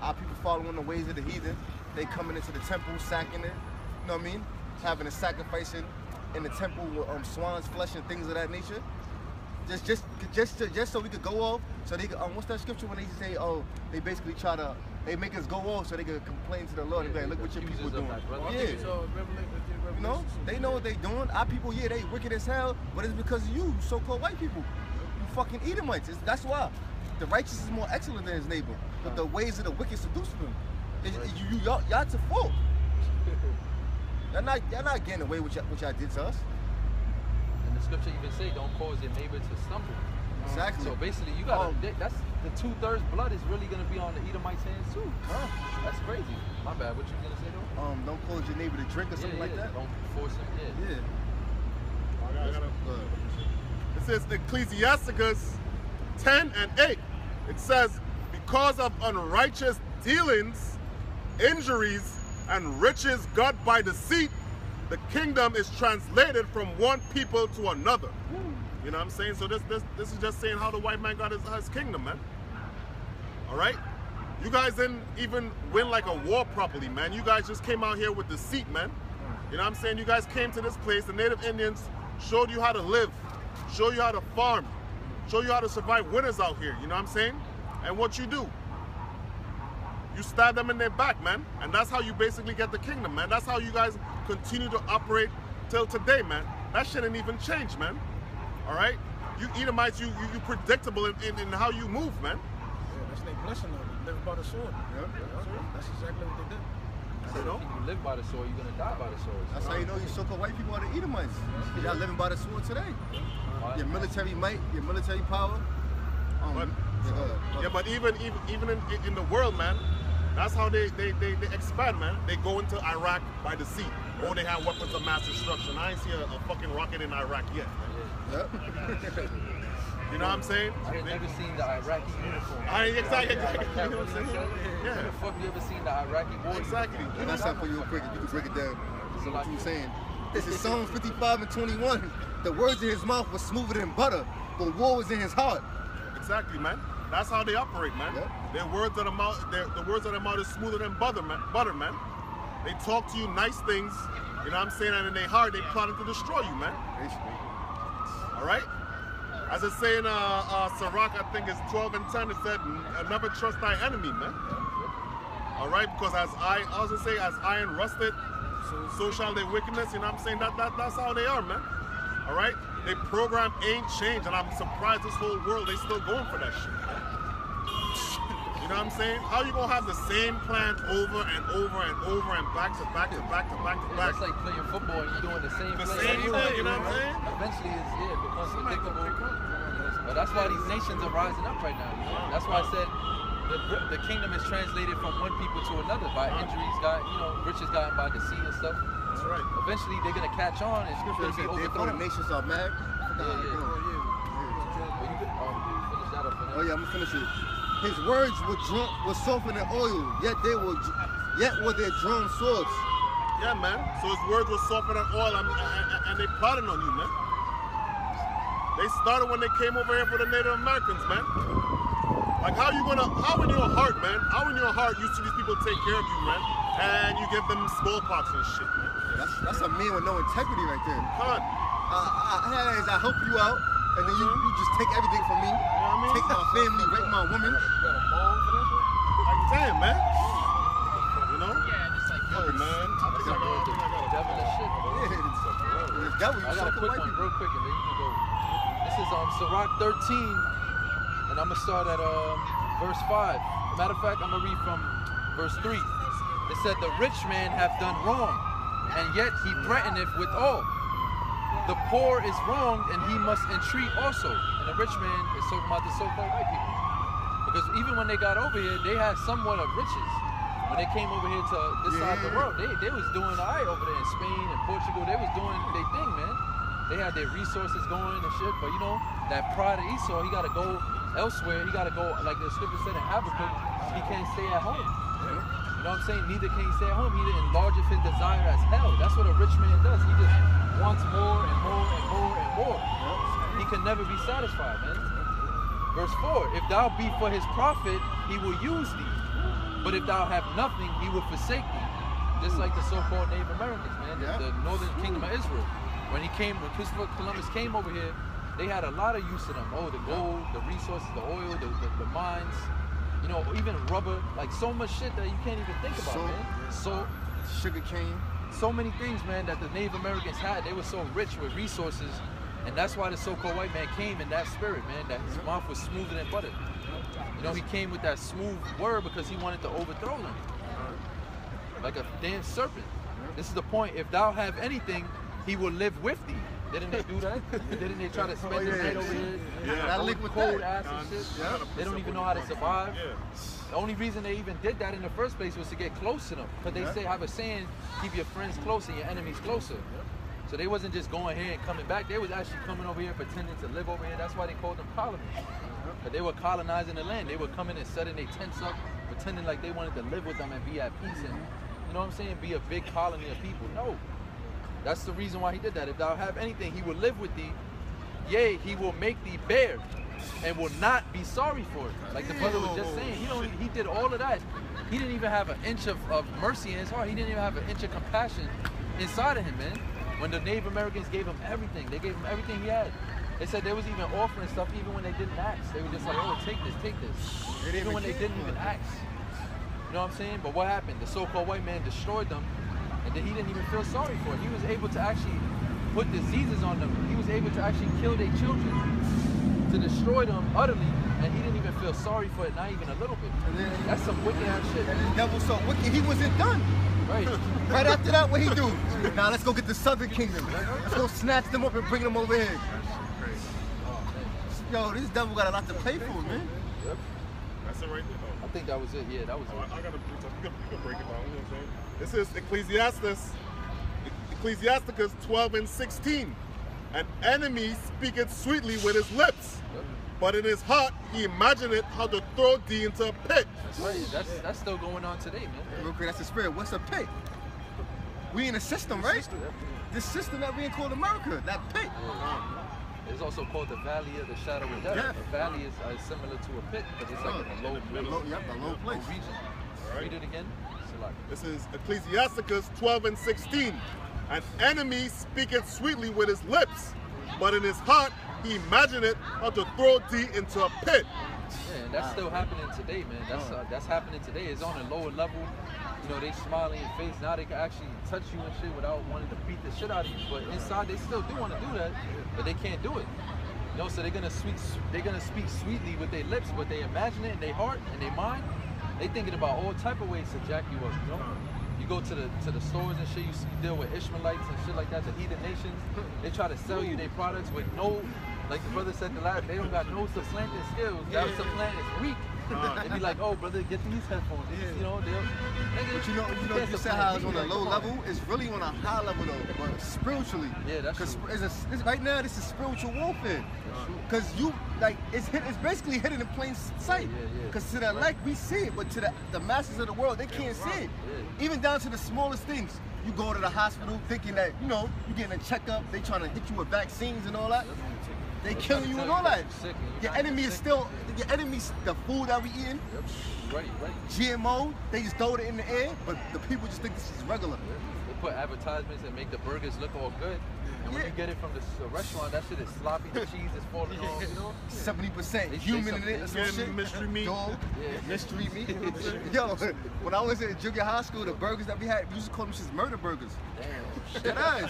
our people following the ways of the heathen. They coming into the temple, sacking it. You know what I mean? Having a sacrifice in the temple with swan's flesh and things of that nature. Just so we could go off. So they could, what's that scripture when they say, oh, they basically try to, they make us go off so they could complain to the Lord and be like, look what your people doing. You know, they know what they doing. Our people, yeah, they wicked as hell, but it's because of you so-called white people. You fucking Edomites. That's why. The righteous is more excellent than his neighbor, but the ways of the wicked seduce them. Y'all to fault. Y'all not getting away with what y'all did to us. And the scripture even say, don't cause your neighbor to stumble. Exactly. So basically, you gotta. That's the 2/3 blood is really gonna be on the Edomites' hands too. That's crazy. My bad. What you gonna say though? Don't cause your neighbor to drink or something like that. Don't force him. It says Ecclesiasticus 10 and 8. It says, because of unrighteous dealings, injuries, and riches got by deceit, the kingdom is translated from one people to another. You know what I'm saying? So this is just saying how the white man got his kingdom, man. All right? You guys didn't even win like a war properly, man. You guys just came out here with deceit, man. You know what I'm saying? You guys came to this place, the native Indians showed you how to live, showed you how to farm, show you how to survive winters out here, you know what I'm saying? And what you do, you stab them in their back, man. And that's how you basically get the kingdom, man. That's how you guys continue to operate till today, man. That shit ain't even changed, man. All right? You Edomites, you predictable in how you move, man. Yeah, that's their blessing though. They live by the sword. Yeah. That's exactly what they did. So if you live by the sword, you're gonna die by the sword. That's how you know you so-called white people are the Edomites. Y'all living by the sword today. Your military might, your military power. But even in the world, man, that's how they expand, man. They go into Iraq by deceit, or they have weapons of mass destruction. I ain't see a fucking rocket in Iraq yet, man. You know what I'm saying? I ain't never seen the Iraqi uniform. Exactly. You know what I'm saying? Yeah. When the fuck you ever seen the Iraqi war? Exactly. And that's something you quick. You can break it down. That's what you're saying. This is Psalms 55 and 21. The words in his mouth were smoother than butter, but war was in his heart. Exactly, man. That's how they operate, man. Their words of the mouth, the words of the mouth is smoother than butter, man. They talk to you nice things, you know what I'm saying, and in their heart they plotting to destroy you, man. All right? As I say in Sirach, I think it's 12 and 10, it said, never trust thy enemy, man. All right? Because as iron rusted, so shall their wickedness, you know what I'm saying? That's how they are, man. All right? Their program ain't changed, and I'm surprised this whole world, they still going for that shit, man. You know what I'm saying? How you gonna have the same plan over and over and over and back to back to back to back to back? It's like playing football and you're doing the same play. You know what I'm saying? Eventually, it becomes predictable. But that's why these nations are rising up right now. You know? That's why I said the kingdom is translated from one people to another by injuries, riches gotten by deceit and stuff. That's right. Eventually, they're gonna catch on and it's gonna be overthrown. The nations are mad. I'm gonna finish it. His words were softer than oil, yet were their drawn swords. Yeah, man. So his words were softer than oil, and they plotted on you, man. They started when they came over here for the Native Americans, man. Like how in your heart, man, you see these people take care of you, man, and you give them smallpox and shit, man. That's a man with no integrity right there. Huh? I help you out, and then you just take everything from me. Take my family, rape my woman. Like, damn, man. You know? Yo, man. I got a quick one, real quick, and then you can go. This is Sirach 13, and I'm going to start at verse 5. Matter of fact, I'm going to read from verse 3. It said, the rich man hath done wrong, and yet he threateneth withal. The poor is wronged, and he must entreat also. And the rich man is talking about the so-called white people. Because even when they got over here, they had somewhat of riches. When they came over here to this side of the world, they was doing all right over there in Spain and Portugal. They was doing their thing, man. They had their resources going and shit. But you know, that pride of Esau, he got to go elsewhere. He got to go, like the scripture said in Habakkuk, he can't stay at home. You know what I'm saying? Neither can he stay at home. He enlarges his desire as hell. That's what a rich man does. He just wants more and more and more and more. He can never be satisfied, man. Verse 4, if thou be for his profit, he will use thee. But if thou have nothing, he will forsake thee. Just like the so-called Native Americans, man, the northern kingdom of Israel. When Christopher Columbus came over here, they had a lot of use of them. Oh, the gold, the resources, the oil, the mines, you know, even rubber, like so much shit that you can't even think about, man. So sugar cane. So many things, man, that the Native Americans had. They were so rich with resources, and that's why the so-called white man came in that spirit, man, that his mouth was smoother than butter. You know, he came with that smooth word because he wanted to overthrow them. Like a damn serpent. This is the point. If thou have anything, he will live with thee. Didn't they do that? Didn't they try to spend the night over here? That link with cold ass and shit. They don't even know how to survive. The only reason they even did that in the first place was to get close to them. Because they say, have a saying, keep your friends close and your enemies closer. So they wasn't just going here and coming back. They was actually coming over here pretending to live over here. That's why they called them colonists. But they were colonizing the land. They were coming and setting their tents up, pretending like they wanted to live with them and be at peace and, you know what I'm saying, be a big colony of people. No. That's the reason why he did that. If thou have anything, he will live with thee. Yea, he will make thee bear and will not be sorry for it. Like the brother was just saying, he did all of that. He didn't even have an inch of mercy in his heart. He didn't even have an inch of compassion inside of him, man. When the Native Americans gave him everything, they gave him everything he had. They said they was even offering stuff even when they didn't ask. They were just like, oh, take this. Even when they didn't even ask. You know what I'm saying? But what happened? The so-called white man destroyed them, and then he didn't even feel sorry for it. He was able to actually put diseases on them. He was able to actually kill their children, to destroy them utterly, and he didn't even feel sorry for it, not even a little bit. That's some wicked ass shit. And the devil so wicked, he wasn't done. Right. Right after that, what he do? Now let's go get the Southern Kingdom. Let's go snatch them up and bring them over here. Yo, this devil got a lot to play for, man. Yep. That's it right there. I think that was it. Yeah, that was it. I gotta you can break it down. You know what I'm saying? This is Ecclesiasticus 12:16. An enemy speaketh sweetly with his lips, but in his heart he imagineth how to throw thee into a pit. That's right. That's still going on today, man. Real quick, that's the spirit. What's a pit? We in a system, right? This system that we in called America, that pit. It's also called the Valley of the Shadow of Death. A valley is similar to a pit, but it's like a low place. Region. Right. Read it again. This is Ecclesiasticus 12:16. An enemy speaketh sweetly with his lips, but in his heart he imagineth how to throw thee into a pit. Yeah, and that's still happening today, man. That's happening today. It's on a lower level. You know, they smile in your face. Now they can actually touch you and shit without wanting to beat the shit out of you. But inside, they still do want to do that, but they can't do it. You know, so they're gonna speak sweetly with their lips, but they imagine it in their heart and their mind. They thinking about all type of ways to jack you up. You know, you go to the stores and shit. You deal with Ishmaelites and shit like that. The heathen nations. They try to sell you their products with no, like the brother said the last. They don't got no supplanting skills. That supplant is weak. They be like, oh, brother, get these headphones. You know, but you said how it's on a low level. It's really on a high level though, but spiritually. Yeah, that's true. Because right now this is spiritual warfare. Because it's basically hidden in plain sight. Because to the elect we see it, but to the masses of the world they can't see it. Even down to the smallest things. You go to the hospital thinking that you're getting a checkup. They trying to hit you with vaccines and all that. They killing you and all that. Your enemy is still, your enemy's the food that we eating. Right. GMO, they just throw it in the air, but the people just think this is regular. They put advertisements that make the burgers look all good. And when you get it from the restaurant, that shit is sloppy, the cheese is falling off, you know? 70% human in it or some shit. Mystery meat. Dog. Mystery meat. Yo, when I was in junior high school, the burgers that we had, we used to call them shit murder burgers. Damn. That eyes.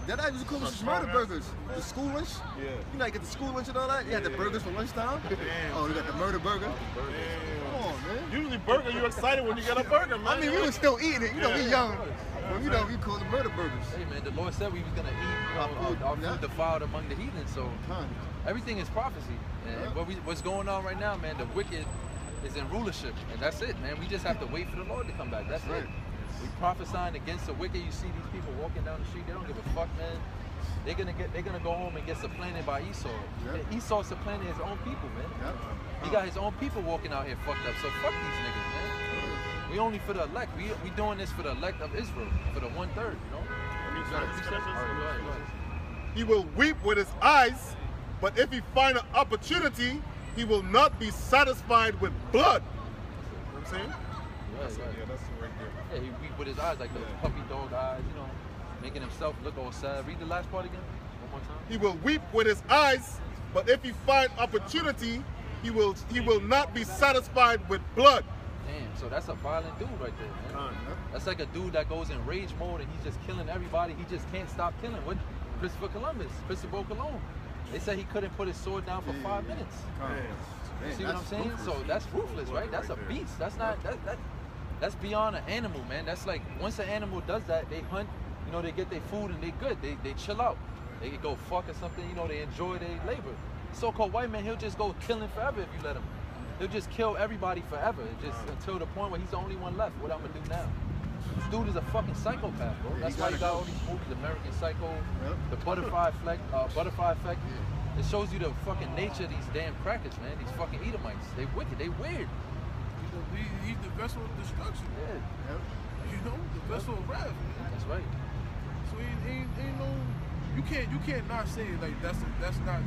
That eyes used to call them shit murder burgers. The school lunch. Yeah. You know, you get the school lunch and all that? You had the burgers for lunchtime. Oh, you got the murder burger. Come on, man. Usually burger, you excited when you get a burger, man. I mean, we were still eating it. You know, we young. But we call them murder burgers. Hey man, the Lord said we was gonna eat our food defiled among the heathens. So everything is prophecy. And what's going on right now, man? The wicked is in rulership, and that's it, man. We just have to wait for the Lord to come back. That's it. We prophesying against the wicked. You see these people walking down the street. They don't give a fuck, man. They're gonna go home and get supplanted by Esau. Esau supplanted his own people, man. He got his own people walking out here fucked up. So fuck these niggas, man. We only for the elect. We doing this for the elect of Israel, for the 1/3, you know? He will weep with his eyes, but if he find an opportunity, he will not be satisfied with blood. You know what I'm saying? Right. Yeah, that's right there. Yeah, he weep with his eyes, like those puppy dog eyes, you know, making himself look all sad. Read the last part again, one more time. He will weep with his eyes, but if he find opportunity, he will not be satisfied with blood. Damn, so that's a violent dude right there, man. That's like a dude that goes in rage mode and he's just killing everybody. He just can't stop killing. What? Christopher Columbus. They said he couldn't put his sword down for 5 minutes. You see what I'm saying? Ruthless. So that's ruthless, right? That's a beast. That's not that's beyond an animal, man. That's like once an animal does that, they hunt, you know, they get their food and they good. They chill out. They go fuck or something, you know, they enjoy their labor. So-called white man, he'll just go killing forever if you let him. He'll just kill everybody forever, just until the point where he's the only one left. What I'm gonna do now? This dude is a fucking psychopath, bro. That's why you got all these movies, American Psycho, the Butterfly Effect. It shows you the fucking nature of these damn crackers, man. These fucking Edomites. They wicked. They weird. He's the vessel of destruction. Yeah. You know, the vessel of wrath, man. That's right. So ain't no, you can't not say like that's not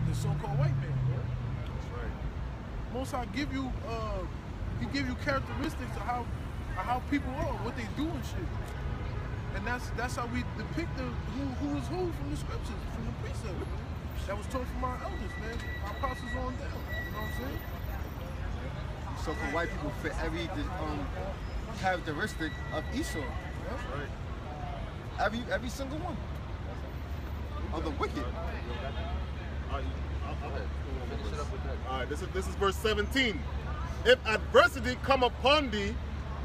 the so-called white man. Bro. That's right. Most High give you he give you characteristics of how people are, what they do and shit. And that's how we depict who is who from the scriptures, from the precepts, man. That was taught from our elders, man. Our apostles on down. You know what I'm saying? So for white people fit every characteristic of Esau. That's right. Every single one. Of the wicked. Finish it up with that. All right, this is verse 17. If adversity come upon thee,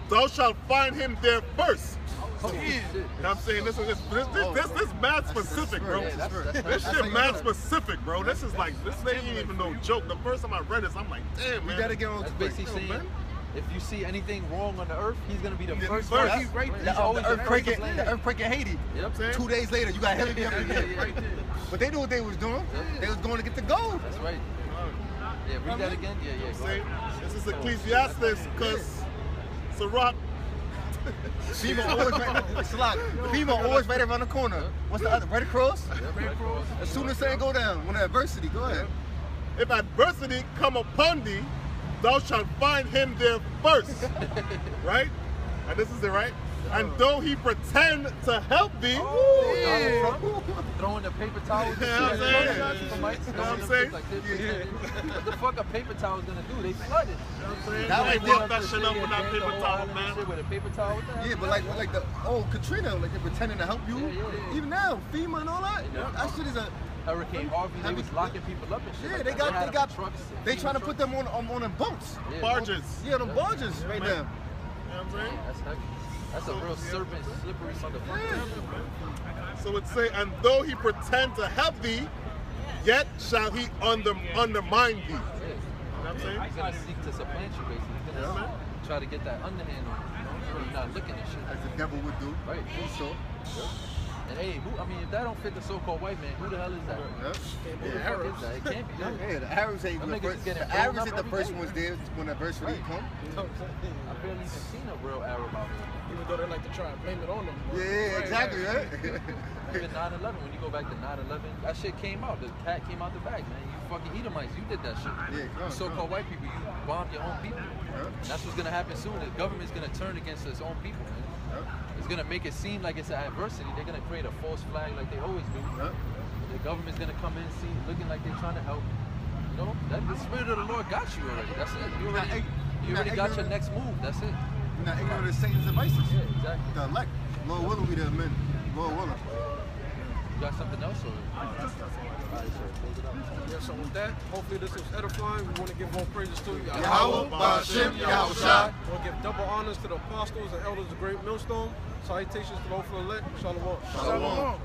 thou shalt find him there first. Oh, shit. You know what I'm saying? This mad specific, bro. This shit mad specific, bro. This is like, this ain't even no joke. The first time I read this, I'm like, damn, man. We gotta get on That's quick. basically saying, man. if you see anything wrong on the earth, he's gonna be the first. first. He's right there. The He's always earthquake in first. Haiti. Yep. 2 days later, you got Hillary up in there. Right there. But they knew what they was doing. They was going to get the gold. That's right. Yeah, read that again. Yeah, go See, ahead. this is Ecclesiastes, because Sirach. FEMA always right around the corner. What's the other? Red Cross? Red Cross. As soon as something go down, when the adversity, go ahead. If adversity come upon thee, thou shalt find him there first. Right? And this is it, right? And though he pretend to help thee, Donald Trump throwing the paper towels. You know what I'm saying? You know what I'm saying? What the fuck are paper towels gonna do? They flooded. That they right fucked there. that shit up with that paper towel, man. With a paper towel. What the hell? Yeah, but like the old Katrina, like they're pretending to help you. Yeah. Even now, FEMA and all that. That shit is a. Hurricane Harvey, they was locking people up and shit. Yeah, like they that. got trucks. they trying to put them on the boats. Yeah, barges. Yeah, the barges right man. now. You know what I'm saying? That's heavy. That's a real serpent, slippery motherfucker. So it say, and though he pretend to help thee, yet shall he undermine thee. Yeah. You know what I'm saying? He's gonna seek to supplant you, basically. He's gonna try to get that underhand on you. You're not looking at shit. As the devil would do. Right. Esau. And hey, if that don't fit the so-called white man, who the hell is that? Yeah. Who the fuck is that? It can't be that. Yeah, the Arabs ain't Them the niggas first. getting The blown Arabs up ain't the every first day. ones there when adversity come. I barely even seen a real Arab out there. Even though they like to try and blame it on them. Bro. Yeah, exactly, right? Even 9/11, when you go back to 9/11, that shit came out. The cat came out the bag, man. You fucking Edomites, you did that shit. Yeah, You so-called white people, you bombed your own people. And that's what's gonna happen soon. The government's gonna turn against its own people, man. It's gonna make it seem like it's an adversity. They're gonna create a false flag like they always do. The government's gonna come in, looking like they're trying to help. You know, the spirit of the Lord got you already. That's it. You already got your next move. That's it. You're not ignorant of Satan's devices. Yeah, exactly. The elect. Lord willing, we the men. Lord willing. You got something else or? Alright, sir. Close it up. Yeah, so with that, hopefully this was edifying. We want to give all praises to Yahweh, Ba'ashem, Yahushua. We want to give double honors to the apostles and elders of Great Millstone. Salutations to the Lord for the elect. Shalom. Shalom.